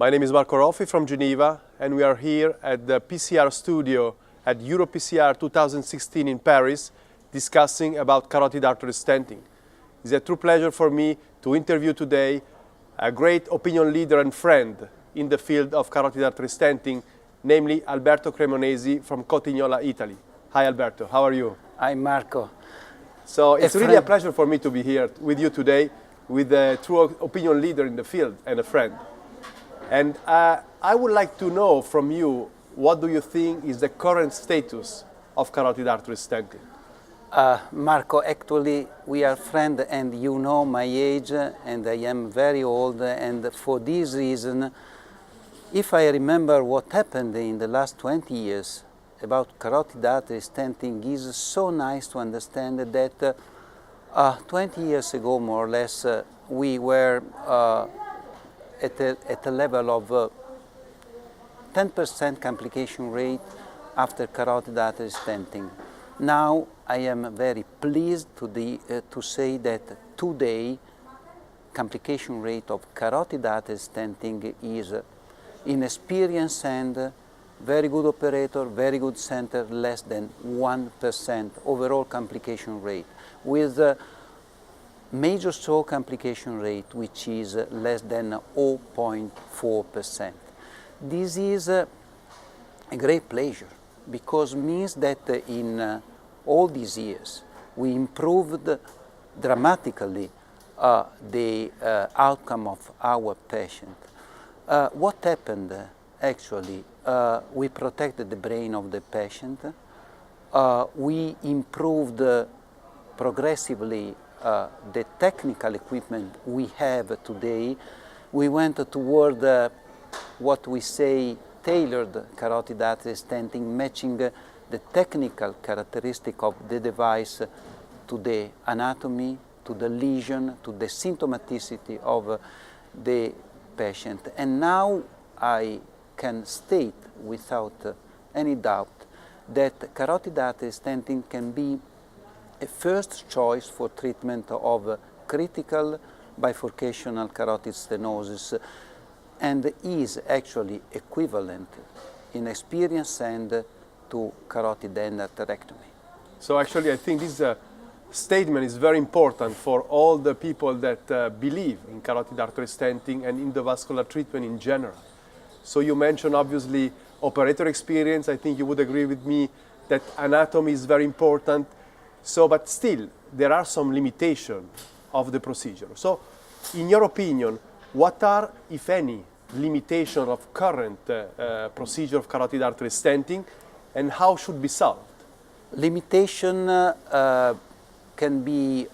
My name is Marco Roffi from Geneva, and we are here at the PCR studio at EuroPCR 2016 in Paris, discussing about carotid artery stenting. It's a true pleasure for me to interview today a great opinion leader and friend in the field of carotid artery stenting, namely Alberto Cremonesi from Cotignola, Italy. Hi Alberto, how are you? Hi Marco. So it's really a pleasure for me to be here with you today with a true opinion leader in the field and a friend. And I would like to know from you, what do you think is the current status of carotid artery stenting? Marco, actually we are friends and you know my age and I am very old, and for this reason, if I remember what happened in the last 20 years about carotid artery stenting, is so nice to understand that 20 years ago, more or less, we were at a level of 10% complication rate after carotid artery stenting. Now I am very pleased to say that today complication rate of carotid artery stenting is inexperienced and very good operator, very good center, less than 1% overall complication rate, with major stroke complication rate which is less than 0.4%. This is a great pleasure because it means that in all these years we improved dramatically the outcome of our patient. What happened actually? We protected the brain of the patient. We improved progressively the technical equipment we have today. We went toward what we say tailored carotid artery stenting, matching the technical characteristic of the device to the anatomy, to the lesion, to the symptomaticity of the patient. And now I can state without any doubt that carotid artery stenting can be a first choice for treatment of critical bifurcational carotid stenosis and is actually equivalent in experience and to carotid endarterectomy. So actually I think this statement is very important for all the people that believe in carotid artery stenting and endovascular treatment in general. So you mentioned obviously operator experience. I think you would agree with me that anatomy is very important. So, but still, there are some limitations of the procedure. So, in your opinion, what are, if any, limitations of current procedure of carotid artery stenting, and how should be solved? Limitation can be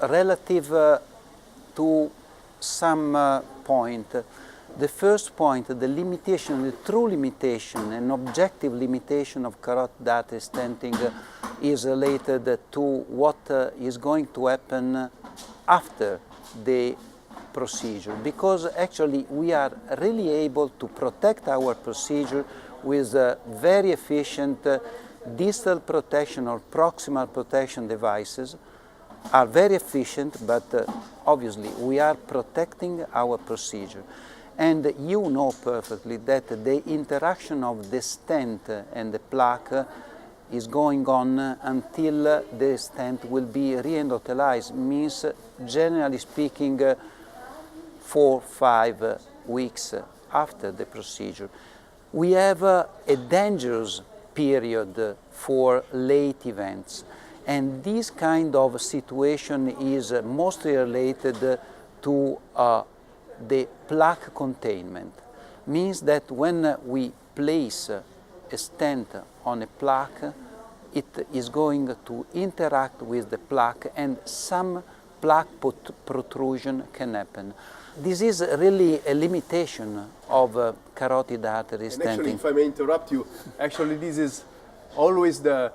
relative to some point. The first point, the limitation, the true limitation and objective limitation of carotid artery stenting is related to what is going to happen after the procedure, because actually we are really able to protect our procedure with very efficient distal protection or proximal protection devices are very efficient, but obviously we are protecting our procedure. And you know perfectly that the interaction of the stent and the plaque is going on until the stent will be re-endothelized, means generally speaking 4-5 weeks after the procedure. We have a dangerous period for late events, and this kind of situation is mostly related to the plaque containment. Means that when we place a stent on a plaque, it is going to interact with the plaque and some plaque protrusion can happen. This is really a limitation of carotid artery stenting. And actually, if I may interrupt you, actually this is always the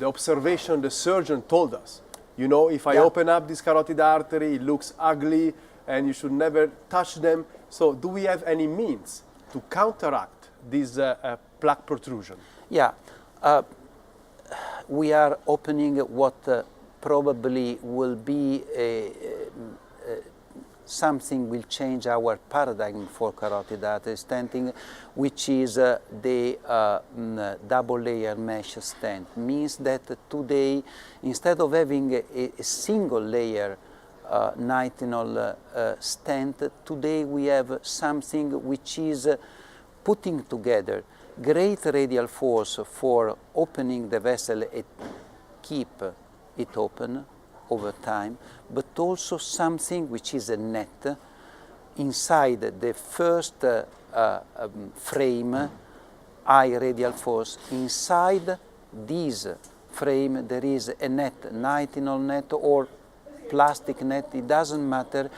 observation the surgeon told us. You know, if I open up this carotid artery, it looks ugly, and you should never touch them. So do we have any means to counteract this plaque protrusion? Yeah, we are opening what probably will be a something will change our paradigm for carotid artery stenting, which is the double layer mesh stent. Means that today, instead of having a single layer nitinol stent, today we have something which is putting together great radial force for opening the vessel and keep it open over time, but also something which is a net inside the first frame, high radial force. Inside this frame there is a net, nitinol net or plastic net, it doesn't matter,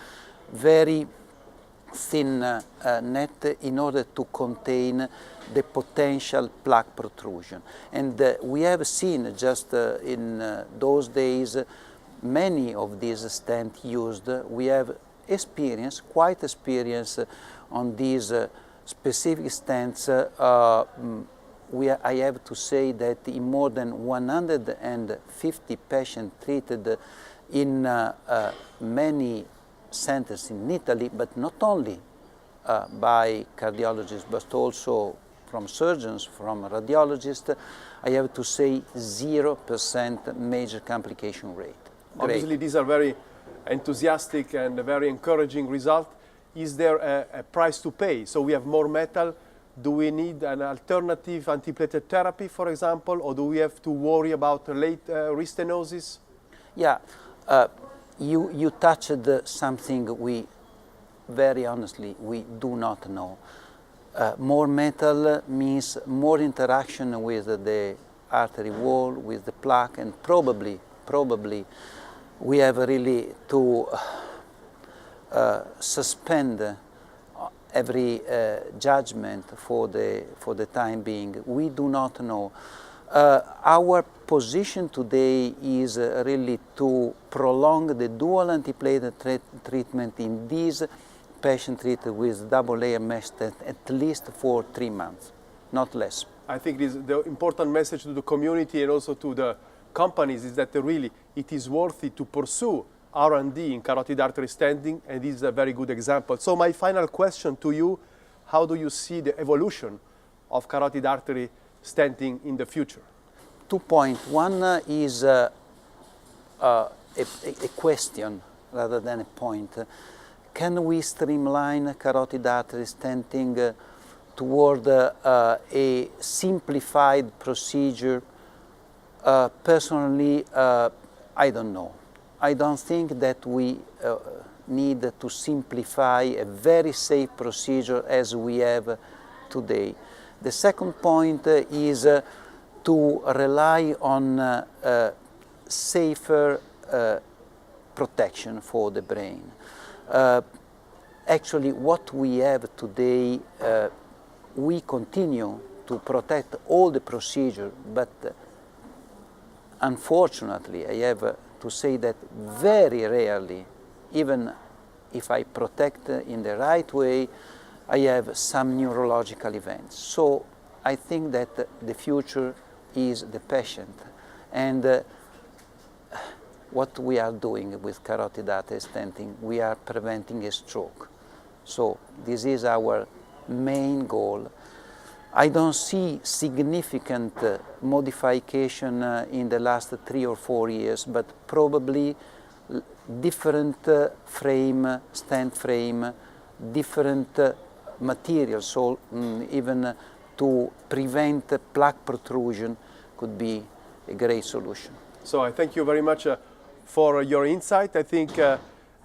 very thin net in order to contain the potential plaque protrusion. And we have seen just in those days many of these stents used. We have experience, quite experience on these specific stents. I have to say that in more than 150 patients treated in many centers in Italy, but not only by cardiologists, but also from surgeons, from radiologists, I have to say 0% major complication rate. Obviously, these are very enthusiastic and a very encouraging result. Is there a price to pay? So we have more metal. Do we need an alternative antiplatelet therapy, for example, or do we have to worry about late restenosis? Yeah, you touched something we, very honestly, we do not know. More metal means more interaction with the artery wall, with the plaque, and probably we have really to suspend every judgment for the time being. We do not know. Our position today is really to prolong the dual antiplatelet treatment in these patients treated with double layer mesh stent at least for 3 months, not less. I think the important message to the community and also to the companies is that really it is worthy to pursue R&D in carotid artery stenting, and this is a very good example. So my final question to you, how do you see the evolution of carotid artery stenting in the future? 2 points. One is a question rather than a point. Can we streamline carotid artery stenting toward a simplified procedure? Personally, I don't know. I don't think that we need to simplify a very safe procedure as we have today. The second point is to rely on safer protection for the brain. Actually, what we have today, we continue to protect all the procedure, but unfortunately, I have to say that very rarely, even if I protect in the right way, I have some neurological events. So I think that the future is the patient. And what we are doing with carotid artery stenting, we are preventing a stroke. So this is our main goal. I don't see significant modification in the last 3 or 4 years, but probably different frame, stent frame, different materials, so even to prevent plaque protrusion could be a great solution. So I thank you very much for your insight. I think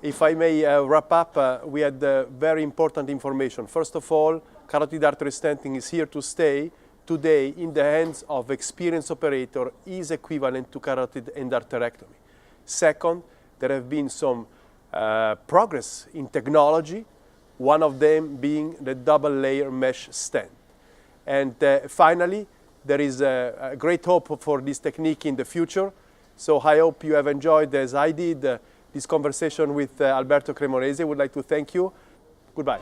if I may wrap up, we had very important information. First of all, carotid artery stenting is here to stay. Today, in the hands of experienced operator, is equivalent to carotid endarterectomy. Second, there have been some progress in technology, one of them being the double layer mesh stent. And finally, there is a great hope for this technique in the future. So I hope you have enjoyed, as I did, this conversation with Alberto Cremonesi. I would like to thank you. Goodbye.